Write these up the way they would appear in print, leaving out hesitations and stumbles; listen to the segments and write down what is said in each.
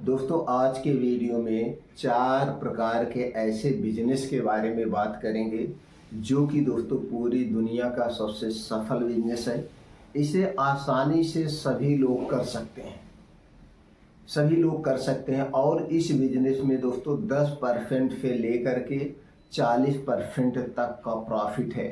दोस्तों आज के वीडियो में 4 प्रकार के ऐसे बिजनेस के बारे में बात करेंगे जो कि दोस्तों पूरी दुनिया का सबसे सफल बिजनेस है। इसे आसानी से सभी लोग कर सकते हैं, और इस बिजनेस में दोस्तों 10% से लेकर के 40% तक का प्रॉफिट है।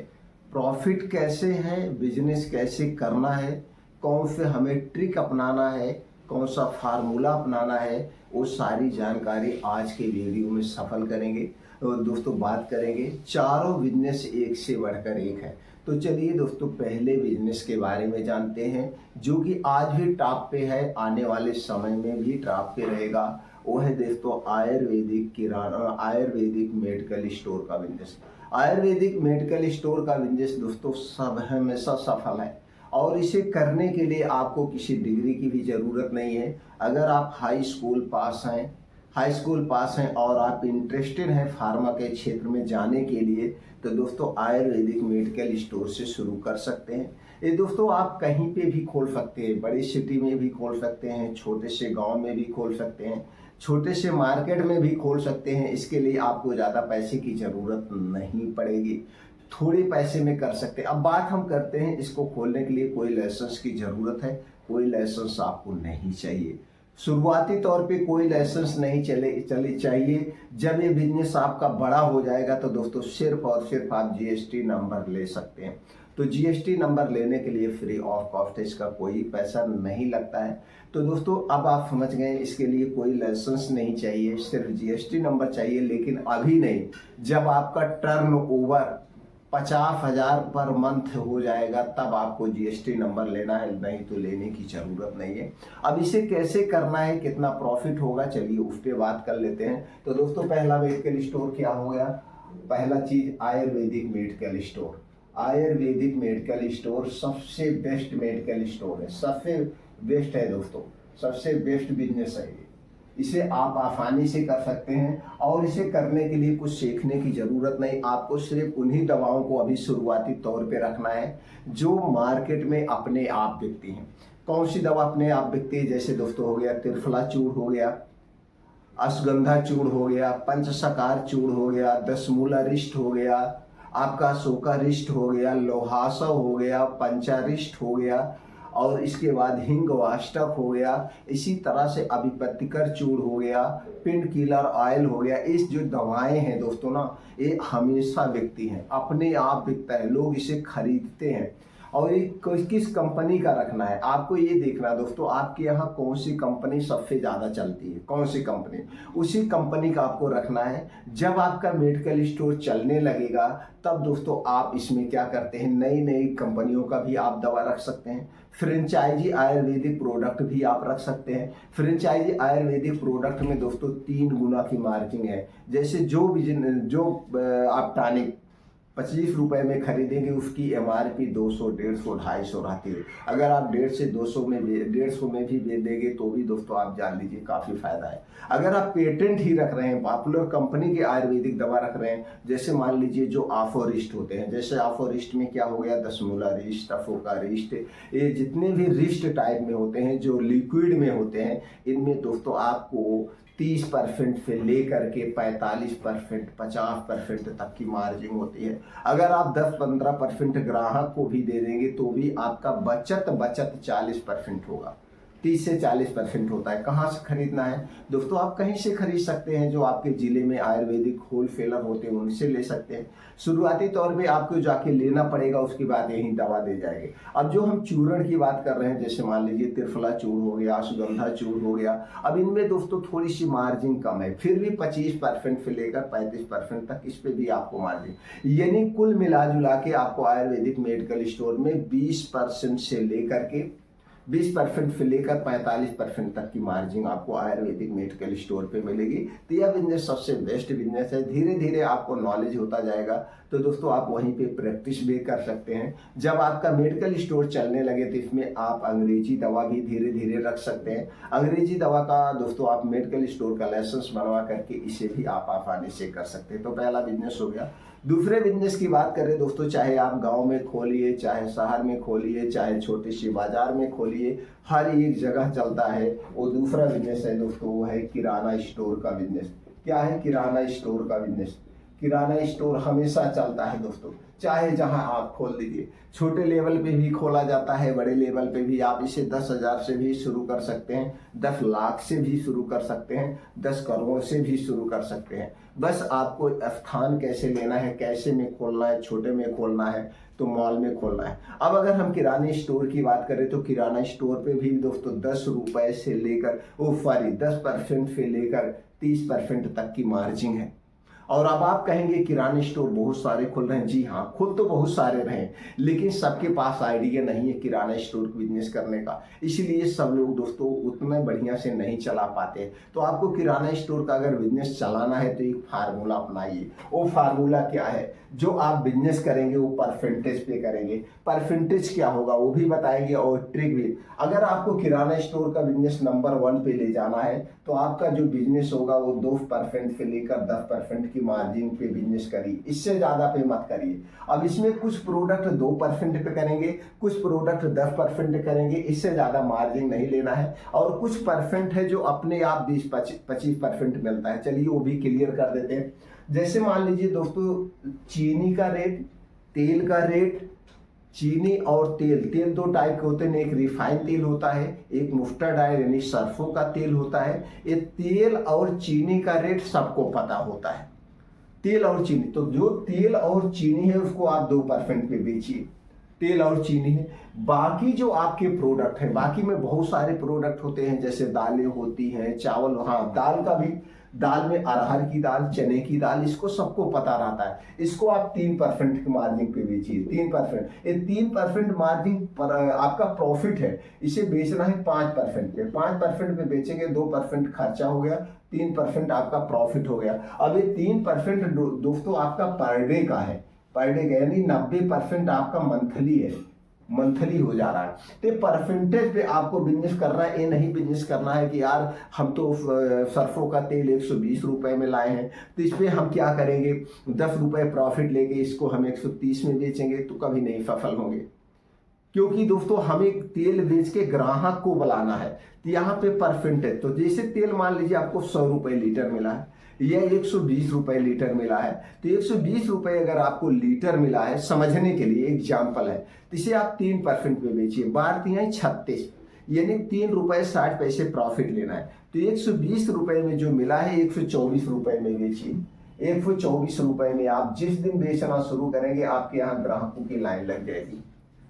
प्रॉफिट कैसे है, बिजनेस कैसे करना है, कौन से हमें ट्रिक अपनाना है, कौन सा फार्मूला अपनाना है, वो सारी जानकारी आज के वीडियो में सफल करेंगे। और दोस्तों बात करेंगे, चारों बिजनेस एक से बढ़कर एक है। तो चलिए दोस्तों पहले बिजनेस के बारे में जानते हैं जो कि आज भी टॉप पे है, आने वाले समय में भी टॉप पे रहेगा। वो है दोस्तों आयुर्वेदिक मेडिकल स्टोर का बिजनेस। आयुर्वेदिक मेडिकल स्टोर का बिजनेस दोस्तों सब हमेशा सफल है, और इसे करने के लिए आपको किसी डिग्री की भी ज़रूरत नहीं है। अगर आप हाई स्कूल पास हैं और आप इंटरेस्टेड हैं फार्मा के क्षेत्र में जाने के लिए, तो दोस्तों आयुर्वेदिक मेडिकल स्टोर से शुरू कर सकते हैं। ये दोस्तों आप कहीं पे भी खोल सकते हैं, बड़ी सिटी में भी खोल सकते हैं, छोटे से गांव में भी खोल सकते हैं, छोटे से मार्केट में भी खोल सकते हैं। इसके लिए आपको ज़्यादा पैसे की ज़रूरत नहीं पड़ेगी, थोड़े पैसे में कर सकते हैं। अब बात हम करते हैं, इसको खोलने के लिए कोई लाइसेंस की ज़रूरत है? कोई लाइसेंस आपको नहीं चाहिए। शुरुआती तौर पे कोई लाइसेंस नहीं चले चाहिए। जब ये बिजनेस आपका बड़ा हो जाएगा तो दोस्तों सिर्फ और सिर्फ आप जीएसटी नंबर ले सकते हैं। तो जीएसटी नंबर लेने के लिए फ्री ऑफ कॉस्ट है, इसका कोई पैसा नहीं लगता है। तो दोस्तों अब आप समझ गए, इसके लिए कोई लाइसेंस नहीं चाहिए, सिर्फ जीएसटी नंबर चाहिए। लेकिन अभी नहीं, जब आपका टर्नओवर 50,000 पर मंथ हो जाएगा तब आपको जीएसटी नंबर लेना है, नहीं तो लेने की ज़रूरत नहीं है। अब इसे कैसे करना है, कितना प्रॉफिट होगा, चलिए उस पर बात कर लेते हैं। तो दोस्तों पहला मेडिकल स्टोर क्या हो गया? पहला चीज़ Ayurvedic medical store. Ayurvedic medical store सबसे बेस्ट मेडिकल स्टोर है, सबसे बेस्ट है दोस्तों, सबसे बेस्ट बिजनेस है ये। इसे आप आसानी से कर सकते हैं, और इसे करने के लिए कुछ सीखने की ज़रूरत नहीं। आपको सिर्फ उन्हीं दवाओं को अभी शुरुआती तौर पे रखना है जो मार्केट में अपने आप बिकती हैं। कौन सी दवा अपने आप बिकती है? जैसे दोस्तों हो गया त्रिफला चूर्ण हो गया, अश्वगंधा चूर्ण हो गया, पंचसकार चूर्ण हो गया, दशमूलारिष्ट हो गया, आपका शोकारिष्ट हो गया, लोहासव हो गया, पंचारिष्ट हो गया, और इसके बाद हिंगवाष्टक हो गया। इसी तरह से अभिपत्तिकर चूर्ण हो गया, पिंड किलर ऑयल हो गया। इस जो दवाएं हैं दोस्तों ना, ये हमेशा बिकती हैं, अपने आप बिकता है, लोग इसे खरीदते हैं। और ये किस कंपनी का रखना है आपको ये देखना दोस्तों, आपके यहाँ कौन सी कंपनी सबसे ज़्यादा चलती है, कौन सी कंपनी, उसी कंपनी का आपको रखना है। जब आपका मेडिकल स्टोर चलने लगेगा तब दोस्तों आप इसमें क्या करते हैं, नई नई कंपनियों का भी आप दवा रख सकते हैं। फ्रेंचाइजी आयुर्वेदिक प्रोडक्ट भी आप रख सकते हैं। फ्रेंचाइजी आयुर्वेदिक प्रोडक्ट में दोस्तों 3 गुना की मार्जिन है। जैसे जो आप टॉनिक 25 रुपए में खरीदेंगे, उसकी एमआरपी 200, 150, 250 रहती है। अगर आप 150 से 200 में 150 में भी बेच देंगे तो भी दोस्तों आप जान लीजिए काफ़ी फायदा है। अगर आप पेटेंट ही रख रहे हैं, पॉपुलर कंपनी के आयुर्वेदिक दवा रख रहे हैं, जैसे मान लीजिए जो आफोरिस्ट होते हैं, जैसे आफोरिस्ट में क्या हो गया, दशमूलारिष्ट, अफोकारिष्ट, ये जितने भी रिस्ट टाइप में होते हैं, जो लिक्विड में होते हैं, इनमें दोस्तों आपको 30% से लेकर के 45%, 50% तक की मार्जिन होती है। अगर आप 10-15% ग्राहक को भी दे देंगे तो भी आपका बचत 40% होगा, 30 से 40% होता है। कहाँ से खरीदना है दोस्तों? आप कहीं से खरीद सकते हैं, जो आपके ज़िले में आयुर्वेदिक होलसेलर होते हैं उनसे ले सकते हैं। शुरुआती तौर पे आपको जाके लेना पड़ेगा, उसके बाद यही दवा दे जाएंगे। अब जो हम चूर्ण की बात कर रहे हैं, जैसे मान लीजिए त्रिफला चूर्ण हो गया, अश्वगंधा चूर्ण हो गया, अब इनमें दोस्तों थोड़ी सी मार्जिन कम है, फिर भी 25% से लेकर 35% तक इस पर भी आपको मार्जिन, यानी कुल मिला जुला के आपको आयुर्वेदिक मेडिकल स्टोर में 20% से लेकर के 45% तक की मार्जिन आपको आयुर्वेदिक मेडिकल स्टोर पे मिलेगी। तो यह बिजनेस सबसे बेस्ट बिजनेस है। धीरे धीरे आपको नॉलेज होता जाएगा तो दोस्तों आप वहीं पे प्रैक्टिस भी कर सकते हैं। जब आपका मेडिकल स्टोर चलने लगे तो इसमें आप अंग्रेजी दवा भी धीरे धीरे रख सकते हैं। अंग्रेजी दवा का दोस्तों आप मेडिकल स्टोर का लाइसेंस बनवा करके इसे भी आप आसानी से कर सकते हैं। तो पहला बिजनेस हो गया। दूसरे बिजनेस की बात करें दोस्तों, चाहे आप गांव में खोलिए, चाहे शहर में खोलिए, चाहे छोटी सी बाजार में खोलिए, हर एक जगह चलता है। वो दूसरा बिजनेस है दोस्तों, वो है किराना स्टोर का बिजनेस। क्या है? किराना स्टोर का बिजनेस। किराना स्टोर हमेशा चलता है दोस्तों, चाहे जहां आप खोल लीजिए। छोटे लेवल पे भी खोला जाता है, बड़े लेवल पे भी। आप इसे 10,000 से भी शुरू कर सकते हैं, 10 लाख से भी शुरू कर सकते हैं, 10 करोड़ से भी शुरू कर सकते हैं। बस आपको स्थान कैसे लेना है, कैसे में खोलना है, छोटे में खोलना है तो मॉल में खोलना है। अब अगर हम किराने स्टोर की बात करें तो किराना स्टोर पे भी दोस्तों 10 रुपए से लेकर 10% से लेकर 30% तक की मार्जिन है। और अब आप कहेंगे किराने स्टोर बहुत सारे खुल रहे हैं। जी हाँ, खुल तो बहुत सारे रहे, लेकिन सबके पास आइडिया नहीं है किराना स्टोर बिजनेस करने का, इसलिए सब लोग दोस्तों उतना बढ़िया से नहीं चला पाते। तो आपको किराना स्टोर का अगर बिजनेस चलाना है तो एक फार्मूला अपनाइए। वो फार्मूला क्या है? जो आप बिजनेस करेंगे वो परसेंटेज पे करेंगे। परसेंटेज क्या होगा वो भी बताएंगे, और ट्रिक भी। अगर आपको किराना स्टोर का बिजनेस नंबर 1 पे ले जाना है तो आपका जो बिजनेस होगा वो 2% से लेकर 10% की मार्जिन पे बिजनेस करिए, इससे ज्यादा पे मत करिए। अब इसमें कुछ प्रोडक्ट 2% पे करेंगे, कुछ प्रोडक्ट 10% करेंगे, इससे ज्यादा मार्जिन नहीं लेना है। और कुछ परसेंट है जो अपने आप 20-25% मिलता है। चलिए वो भी क्लियर कर देते हैं। जैसे मान लीजिए दोस्तों, चीनी का रेट, तेल का रेट, चीनी और तेल, तेल 2 टाइप के होते हैं, एक रिफाइंड तेल होता है, एक मस्टर्ड ऑयल यानी सरसों का तेल होता है। ये तेल और चीनी का रेट सबको पता होता है, तेल और चीनी। तो जो तेल और चीनी है उसको आप 2% पे बेचिए, तेल और चीनी है। बाकी जो आपके प्रोडक्ट है, बाकी में बहुत सारे प्रोडक्ट होते हैं, जैसे दालें होती हैं, चावल, हाँ दाल का भी, दाल में अरहर की दाल, चने की दाल, इसको सबको पता रहता है। इसको आप 3% के मार्जिन पे बेचिए, 3%। ये 3% मार्जिन पर आपका प्रॉफिट है, इसे बेचना है 5% पे। 5% पे बेचेंगे, 2% खर्चा हो गया, 3% आपका प्रॉफिट हो गया। अब ये 3% दोस्तों आपका पर डे का है, पर डे का यानी 90% आपका मंथली है, मंथली हो जा रहा है। तो परसेंटेज पे आपको बिजनेस करना है। ये नहीं बिजनेस करना है कि यार हम तो सरसों का तेल 120 रुपए में लाए हैं तो इस पे हम क्या करेंगे, 10 रुपए प्रॉफिट लेके इसको हम 130 में बेचेंगे, तो कभी नहीं सफल होंगे। क्योंकि दोस्तों हमें तेल बेच के ग्राहक को बुलाना है, तो यहाँ पे परसेंटेज। तो जैसे तेल मान लीजिए आपको 100 रुपए लीटर मिला है, यह 120 रुपए लीटर मिला है, तो 120 रुपए अगर आपको लीटर मिला है, समझने के लिए एग्जाम्पल है, तो इसे आप 3% पे बेचिए। 36 यानी 3 रुपए 60 पैसे प्रॉफिट लेना है। तो 120 रुपए में जो मिला है 124 रुपए में बेचिए। 124 रुपए में आप जिस दिन बेचना शुरू करेंगे आपके यहाँ ग्राहकों की लाइन लग जाएगी,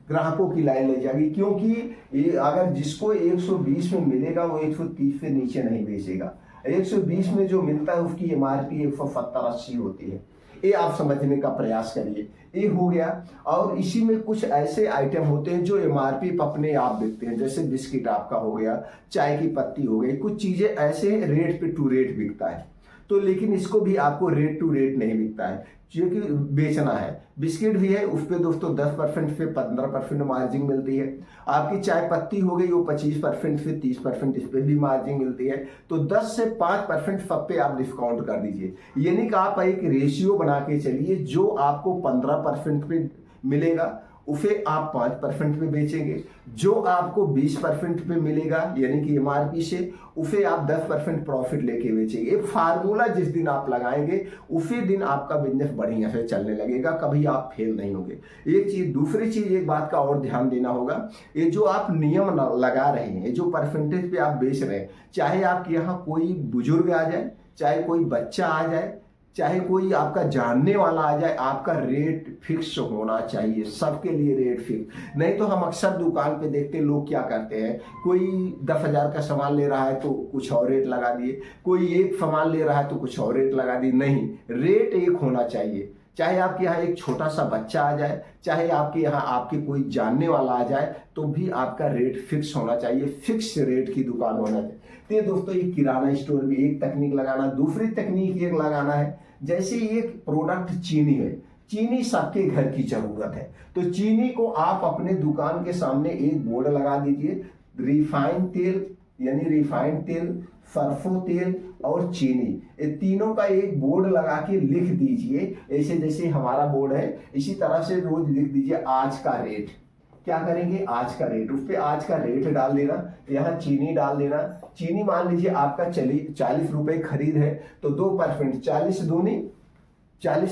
ग्राहकों की लाइन लग जाएगी। क्योंकि अगर जिसको 120 में मिलेगा वो 130 से नीचे नहीं बेचेगा। 120 में जो मिलता है उसकी MRP 170-80 होती है। ये आप समझने का प्रयास करिए। ये हो गया। और इसी में कुछ ऐसे आइटम होते हैं जो MRP अपने आप बिकते हैं, जैसे बिस्किट आपका हो गया, चाय की पत्ती हो गई, कुछ चीजें ऐसे रेट पे टू रेट बिकता है। तो लेकिन इसको भी आपको रेट टू रेट नहीं बिकता है, क्योंकि बेचना है। बिस्किट भी है, उस पर दोस्तों 10% से 15% मार्जिन मिलती है। आपकी चाय पत्ती हो गई वो 25% से 30% इस पर भी मार्जिन मिलती है। तो 10 से 5% सब पे आप डिस्काउंट कर दीजिए। यानी कि आप एक रेशियो बना के चलिए, जो आपको 15% पे मिलेगा उसे आप 5% पे बेचेंगे, जो आपको 20% पे मिलेगा यानी कि MRP से, उसे आप 10% प्रॉफिट लेके बेचेंगे। एक फार्मूला जिस दिन आप लगाएंगे उसी दिन आपका बिजनेस बढ़िया से चलने लगेगा, कभी आप फेल नहीं होंगे। एक चीज, दूसरी चीज, एक बात का और ध्यान देना होगा, ये जो आप नियम लगा रहे हैं, जो परसेंटेज पे आप बेच रहे हैं, चाहे आपके यहाँ कोई बुजुर्ग आ जाए, चाहे कोई बच्चा आ जाए, चाहे कोई आपका जानने वाला आ जाए, आपका रेट फिक्स होना चाहिए, सबके लिए रेट फिक्स। नहीं तो हम अक्सर दुकान पे देखते हैं लोग क्या करते हैं, कोई 10,000 का सामान ले रहा है तो कुछ और रेट लगा दिए, कोई एक सामान ले रहा है तो कुछ और रेट लगा दिए। नहीं, रेट एक होना चाहिए। चाहे आपके यहाँ एक छोटा सा बच्चा आ जाए, चाहे आपके यहाँ आपके कोई जानने वाला आ जाए, तो भी आपका रेट फिक्स होना चाहिए, फिक्स रेट की दुकान होना चाहिए। तो दोस्तों ये किराना स्टोर भी एक तकनीक लगाना। दूसरी तकनीक एक लगाना है, जैसे एक प्रोडक्ट चीनी है, चीनी सबके घर की जरूरत है, तो चीनी को आप अपने दुकान के सामने एक बोर्ड लगा दीजिए, रिफाइंड तेल यानी रिफाइंड तेल, सरसों तेल और चीनी, ये तीनों का एक बोर्ड लगा के लिख दीजिए। ऐसे जैसे हमारा बोर्ड है इसी तरह से रोज लिख दीजिए आज का रेट। क्या करेंगे, आज का रेट, उस पर आज का रेट डाल देना, यहाँ चीनी डाल देना। चीनी मान लीजिए आपका 40 रुपए खरीद है तो 2%, 40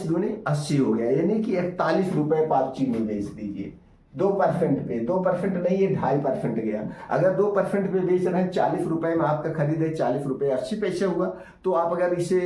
दूनी 80 हो गया, यानी कि 41 रुपए पर आप चीनी बेच दीजिए 2% पे। 2% नहीं, ये 2.5% गया। अगर 2% पे बेच रहे हैं, 40 रुपए में आपका खरीद है, 40 रुपए 80 पैसे हुआ। तो आप अगर इसे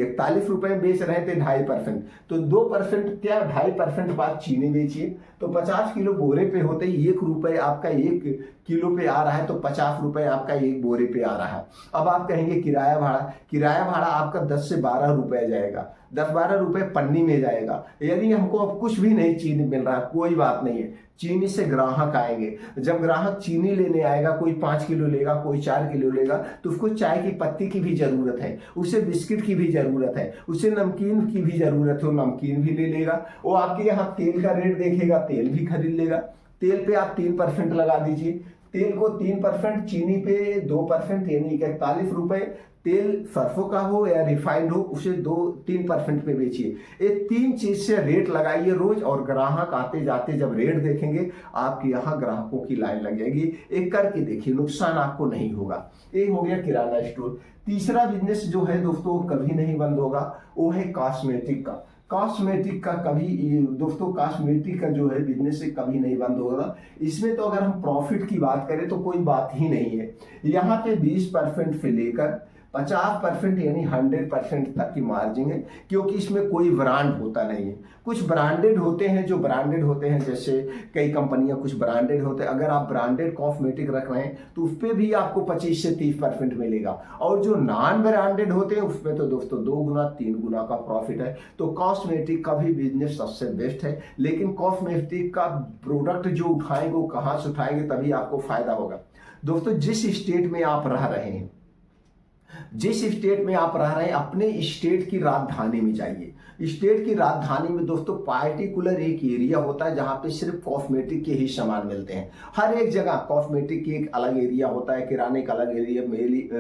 41 रुपए में बेच रहे हैं तो 2.5%, तो 2% क्या 2.5% बाद चीनी बेचिए। तो 50 किलो बोरे पे होते ही 1 रुपए आपका 1 किलो पे आ रहा है, तो 50 रुपए आपका 1 बोरे पे आ रहा है। अब आप कहेंगे किराया भाड़ा, किराया भाड़ा आपका 10 से 12 रुपए जाएगा, 10-12 रुपए पन्नी में जाएगा। यदि हमको अब कुछ भी नहीं चीनी मिल रहा, कोई बात नहीं है, चीनी से ग्राहक आएंगे। जब ग्राहक चीनी लेने आएगा, कोई 5 किलो लेगा, कोई 4 किलो लेगा, तो उसको चाय की पत्ती की भी जरूरत है, उसे बिस्किट की भी जरूरत है, उसे नमकीन की भी जरूरत है, वो नमकीन भी ले लेगा। वो आपके यहाँ तेल का रेट देखेगा, तेल भी खरीद लेगा। तेल पे आप 3% लगा दीजिए, तेल को 3%, चीनी पे 2%, यानी 41 रुपए। तेल सरसों का हो या रिफाइंड हो, उसे 2-3% पे बेचिए। ये 3 चीज से रेट लगाइए रोज, और ग्राहक आते जाते जब रेट देखेंगे, आपके यहाँ ग्राहकों की लाइन लग जाएगी। एक करके देखिए, नुकसान आपको नहीं होगा। ये हो गया किराना स्टोर। तीसरा बिजनेस जो है दोस्तों कभी नहीं बंद होगा, वो है कॉस्मेटिक का। कॉस्मेटिक का कभी दोस्तों, कॉस्मेटिक का जो है बिजनेस से कभी नहीं बंद होगा। इसमें तो अगर हम प्रॉफिट की बात करें तो कोई बात ही नहीं है। यहाँ पे 20% से लेकर 50% यानी 100% तक की मार्जिन है, क्योंकि इसमें कोई ब्रांड होता नहीं है। कुछ ब्रांडेड होते हैं, जो ब्रांडेड होते हैं, जैसे कई कंपनियां कुछ ब्रांडेड होते हैं। अगर आप ब्रांडेड कॉस्मेटिक रख रहे हैं तो उस पर भी आपको 25 से 30% मिलेगा, और जो नॉन ब्रांडेड होते हैं उसमें तो दोस्तों 2 गुना 3 गुना का प्रॉफिट है। तो कॉस्मेटिक का भी बिजनेस सबसे बेस्ट है, लेकिन कॉस्मेटिक का प्रोडक्ट जो उठाएंगे वो कहाँ से उठाएंगे, तभी आपको फायदा होगा। दोस्तों जिस स्टेट में आप रह रहे हैं, जिस स्टेट में आप रह रहे हैं, अपने स्टेट की राजधानी में जाइए। स्टेट की राजधानी में दोस्तों पार्टिकुलर एक एरिया होता है जहां पे सिर्फ कॉस्मेटिक के ही सामान मिलते हैं। हर एक जगह कॉस्मेटिक की एक अलग एरिया होता है, किराने का अलग एरिया,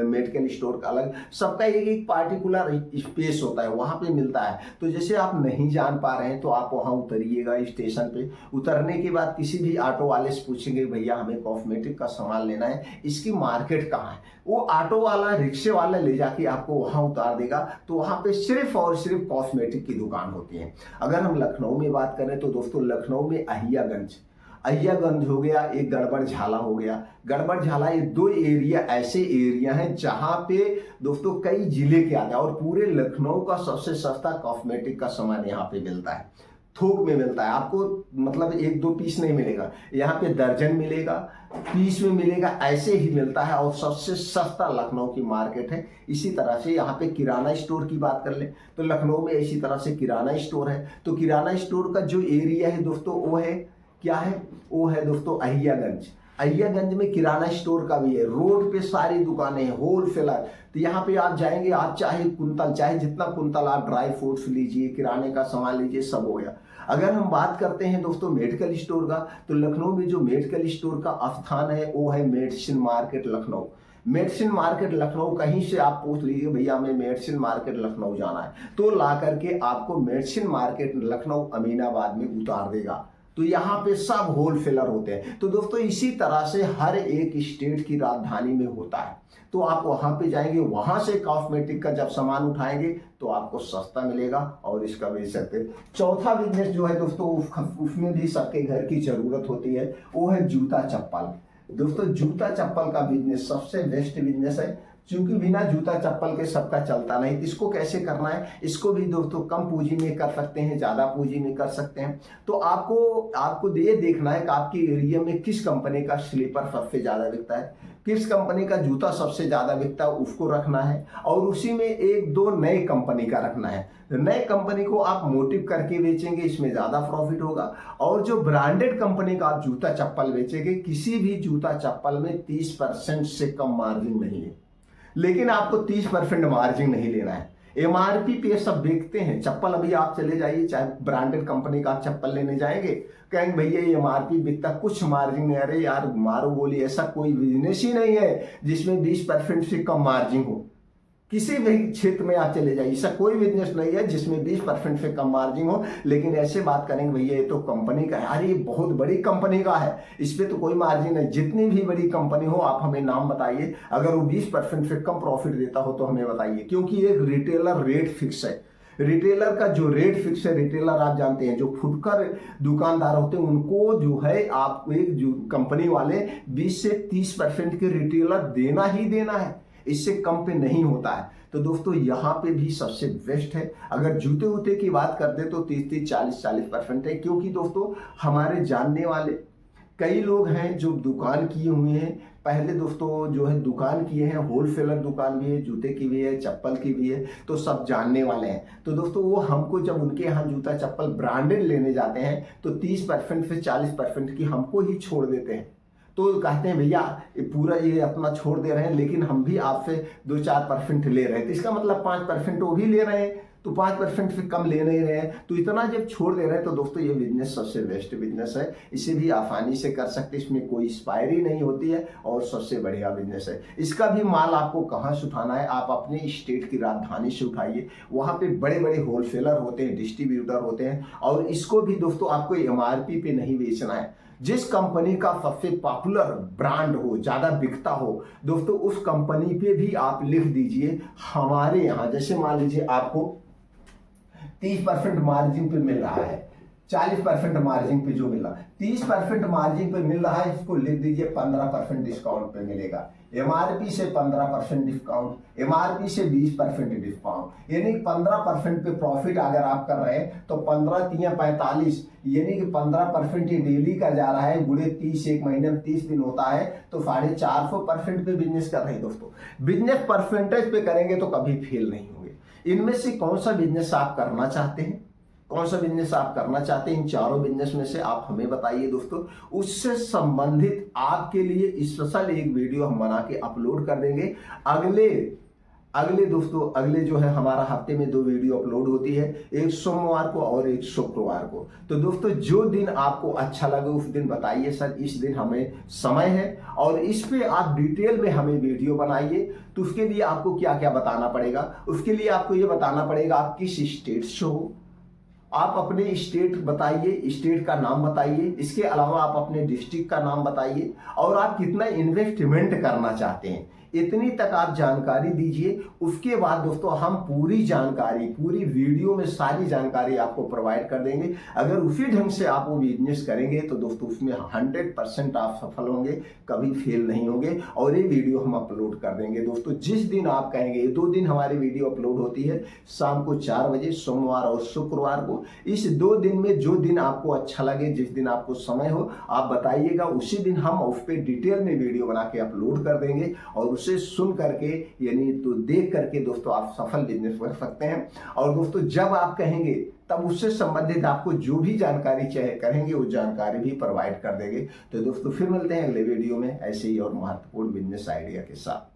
मेडिकल स्टोर का अलग, सबका एक पार्टिकुलर स्पेस होता है, वहां पे मिलता है। तो जैसे आप नहीं जान पा रहे हैं तो आप वहां उतरिएगा स्टेशन पे। उतरने के बाद किसी भी ऑटो वाले से पूछेंगे, भैया हमें कॉस्मेटिक का सामान लेना है, इसकी मार्केट कहाँ है। वो ऑटो वाला, रिक्शे वाला ले जाके आपको वहां उतार देगा। तो वहां पे सिर्फ और सिर्फ कॉस्मेटिक की दुकान होती है। अगर हम लखनऊ में बात करें तो दोस्तों लखनऊ में अहियागंज हो गया, एक गड़बड़ झाला हो गया। गड़बड़ झाला, ये 2 एरिया ऐसे एरिया हैं जहां पे दोस्तों कई जिले के आते हैं, और पूरे लखनऊ का सबसे सस्ता कॉस्मेटिक का सामान यहाँ पे मिलता है, थोक में मिलता है। आपको मतलब 1-2 पीस नहीं मिलेगा, यहाँ पे दर्जन मिलेगा, पीस में मिलेगा, ऐसे ही मिलता है, और सबसे सस्ता लखनऊ की मार्केट है। इसी तरह से यहाँ पे किराना स्टोर की बात कर ले तो लखनऊ में इसी तरह से किराना स्टोर है। तो किराना स्टोर का जो एरिया है दोस्तों, वो है क्या है, वो है दोस्तों अहियागंज। अहियागंज में किराना स्टोर का भी है, रोड पे सारी दुकानें हैं, होलसेलर। तो यहाँ पे आप जाएंगे, आप चाहे कुंतल, चाहे जितना कुंतल आप ड्राई फ्रूट्स लीजिए, किराने का सामान लीजिए, सब हो गया। अगर हम बात करते हैं दोस्तों मेडिकल स्टोर का, तो लखनऊ में जो मेडिकल स्टोर का स्थान है वो है medicine market Lucknow. Medicine market Lucknow, कहीं से आप पूछ लीजिए भैया हमें मेडिसिन मार्केट लखनऊ जाना है, तो ला करके आपको मेडिसिन मार्केट लखनऊ अमीनाबाद में उतार देगा। तो यहाँ पे सब होलसेलर होते हैं। तो दोस्तों इसी तरह से हर एक स्टेट की राजधानी में होता है। तो आप वहां पे जाएंगे, वहां से कॉस्मेटिक का जब सामान उठाएंगे तो आपको सस्ता मिलेगा और इसका बेच सकते हैं। चौथा बिजनेस जो है दोस्तों, उसमें भी सबके घर की जरूरत होती है, वो है जूता चप्पल। दोस्तों जूता चप्पल का बिजनेस सबसे बेस्ट बिजनेस है, क्योंकि बिना जूता चप्पल के सबका चलता नहीं। इसको कैसे करना है, इसको भी दोस्तों कम पूंजी में कर सकते हैं, ज्यादा पूंजी में कर सकते हैं। तो आपको ये देखना है कि आपके एरिया में किस कंपनी का स्लीपर सबसे ज्यादा बिकता है, किस कंपनी का जूता सबसे ज्यादा बिकता है, उसको रखना है। और उसी में 1-2 नए कंपनी का रखना है। नए कंपनी को आप मोटिव करके बेचेंगे, इसमें ज्यादा प्रॉफिट होगा। और जो ब्रांडेड कंपनी का आप जूता चप्पल बेचेंगे, किसी भी जूता चप्पल में 30% से कम मार्जिन नहीं है, लेकिन आपको 30% मार्जिन नहीं लेना है। एमआरपी पे सब बेचते हैं। चप्पल अभी आप चले जाइए, चाहे ब्रांडेड कंपनी का आप चप्पल लेने जाएंगे, कहेंगे भैया ये एमआरपी बिकता, कुछ मार्जिन नहीं। अरे यार मारो गोली, ऐसा कोई बिजनेस ही नहीं है जिसमें 20% से कम मार्जिन हो। किसी भी क्षेत्र में आप चले जाइए, ऐसा कोई बिजनेस नहीं है जिसमें 20% से कम मार्जिन हो। लेकिन ऐसे बात करेंगे भैया ये तो कंपनी का है, अरे ये बहुत बड़ी कंपनी का है, इस पे तो कोई मार्जिन नहीं। जितनी भी बड़ी कंपनी हो आप हमें नाम बताइए, अगर वो 20% से कम प्रॉफिट देता हो तो हमें बताइए, क्योंकि एक रिटेलर रेट फिक्स है। रिटेलर का जो रेट फिक्स है, रिटेलर आप जानते हैं जो फुटकर दुकानदार होते हैं उनको जो है आप एक जो कंपनी वाले 20 से 30% के रिटेलर देना ही देना है, इससे कम पे नहीं होता है। तो दोस्तों यहाँ पे भी सबसे बेस्ट है। अगर जूते वूते की बात कर दे तो 30-30, 40-40% है, क्योंकि दोस्तों हमारे जानने वाले कई लोग हैं जो दुकान किए हुए हैं। पहले दोस्तों जो है दुकान किए हैं, होलसेलर दुकान भी है, जूते की भी है, चप्पल की भी है, तो सब जानने वाले हैं। तो दोस्तों वो हमको जब उनके यहाँ जूता चप्पल ब्रांडेड लेने जाते हैं तो 30% से 40% की हमको ही छोड़ देते हैं। तो कहते हैं भैया पूरा ये अपना छोड़ दे रहे हैं, लेकिन हम भी आपसे 2-4% ले रहे हैं, तो इसका मतलब 5% वो भी ले रहे हैं, तो 5% से कम ले नहीं रहे हैं। तो इतना जब छोड़ दे रहे हैं तो दोस्तों ये बिजनेस सबसे बेस्ट बिजनेस है, इसे भी आसानी से कर सकते हैं, इसमें कोई एक्सपायरी नहीं होती है और सबसे बढ़िया बिजनेस है। इसका भी माल आपको कहाँ से उठाना है, आप अपने स्टेट की राजधानी से उठाइए, वहाँ पे बड़े बड़े होलसेलर होते हैं, डिस्ट्रीब्यूटर होते हैं, और इसको भी दोस्तों आपको एमआरपी पे नहीं बेचना है। जिस कंपनी का सबसे पॉपुलर ब्रांड हो, ज्यादा बिकता हो, दोस्तों उस कंपनी पे भी आप लिख दीजिए हमारे यहाँ, जैसे मान लीजिए आपको 30% मार्जिन पे मिल रहा है, 40% मार्जिन पे जो मिल रहा है, 30% मार्जिन पे मिल रहा है, इसको लिख दीजिए 15% डिस्काउंट पे मिलेगा। एमआरपी से 15% डिस्काउंट, एमआरपी से 20% डिस्काउंट, यानी 15% पे प्रॉफिट अगर आप कर रहे हैं तो 15×3=45, यानी कि 15% ये डेली का जा रहा है, गुणे 30, एक महीने में 30 दिन होता है, तो 450% पे बिजनेस कर रहे हैं। दोस्तों बिजनेस परसेंटेज पे करेंगे तो कभी फेल नहीं होंगे। इनमें से कौन सा बिजनेस आप करना चाहते हैं, कौन सा बिजनेस आप करना चाहते हैं, इन चारों बिजनेस में से आप हमें बताइए दोस्तों। उससे संबंधित आपके लिए स्पेशल एक वीडियो हम बना के अपलोड कर देंगे। अगले दोस्तों अगले जो है हमारा हफ्ते में 2 वीडियो अपलोड होती है, एक सोमवार को और एक शुक्रवार को। तो दोस्तों जो दिन आपको अच्छा लगे उस दिन बताइए, सर इस दिन हमें समय है और इस पे आप डिटेल में हमें वीडियो बनाइए। तो उसके लिए आपको क्या क्या बताना पड़ेगा, उसके लिए आपको ये बताना पड़ेगा आप किस स्टेट से हो, आप अपने स्टेट बताइए, स्टेट का नाम बताइए, इसके अलावा आप अपने डिस्ट्रिक्ट का नाम बताइए, और आप कितना इन्वेस्टमेंट करना चाहते हैं, इतनी तक आप जानकारी दीजिए। उसके बाद दोस्तों हम पूरी जानकारी, पूरी वीडियो में सारी जानकारी आपको प्रोवाइड कर देंगे। अगर उसी ढंग से आप वो बिजनेस करेंगे तो दोस्तों उसमें 100% आप सफल होंगे, कभी फेल नहीं होंगे, और ये वीडियो हम अपलोड कर देंगे दोस्तों जिस दिन आप कहेंगे। ये 2 दिन हमारी वीडियो अपलोड होती है, शाम को 4 बजे, सोमवार और शुक्रवार को। इस 2 दिन में जो दिन आपको अच्छा लगे, जिस दिन आपको समय हो आप बताइएगा, उसी दिन हम उस पर डिटेल में वीडियो बना के अपलोड कर देंगे, और उसे सुन करके यानी तो देख करके दोस्तों आप सफल बिजनेस कर सकते हैं। और दोस्तों जब आप कहेंगे तब उससे संबंधित आपको जो भी जानकारी चाहे करेंगे वो जानकारी भी प्रोवाइड कर देंगे। तो दोस्तों फिर मिलते हैं अगले वीडियो में ऐसे ही और महत्वपूर्ण बिजनेस आइडिया के साथ।